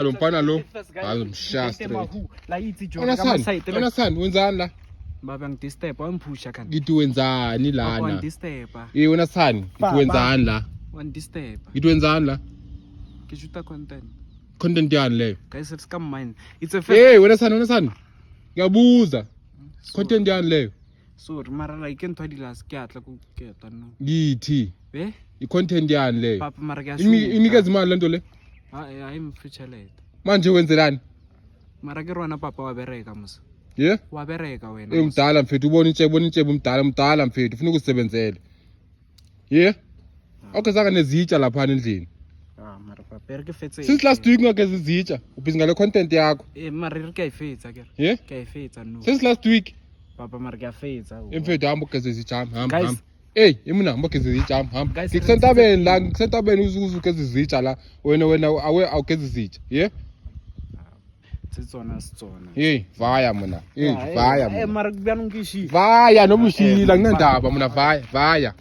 Lo mfana lo azomshaya straight. La ithi John kama side. Wenzani wenzani la? Baba ngidisturb wamphusha kana. Ngithi wenzani lana? Wandisturb. Wena sani? Ngithi wenzani la? Wandisturb. Ngithi wenzani la? Ngishuta content. Content yani leyo? Guys, it's come mine. It's a Hey, wena sani? Ngiyabuza. Content yani leyo? Sorry, mara like into di last kyatla ku keta no. Ngithi. I-content yani leyo? Papa mara kuyashuta. Inikeza imali lento le? Hayi mfeaturelete. Manje wenzelani? Mara ke rona papa wabereka musa. Wabereka wena. Umdala mfethu ubona intshebo umdala mfethu ufuna ukusebenzela. Okay saka nezitsha lapha endlini. Mara papa ke fetse. Since last week ngakeze izitsha. Ubhizi ngale content yakho. Mara ke ayifetsa ke. Kayifetsa no. Since last week. Papa mara ke afetsa. Mfethu hamba ugeze izitsha hamba. Hey, imina hamba ugeze izitsha hamba. Ngisentabeni la ngisentabeni uzugeze izitsha la. Wena awugeze izitsha. Sitsona. Vaya mna. Vaya mna. Mara kubuyana ungishi. Vaya noma ushila kunendaba mna vaya.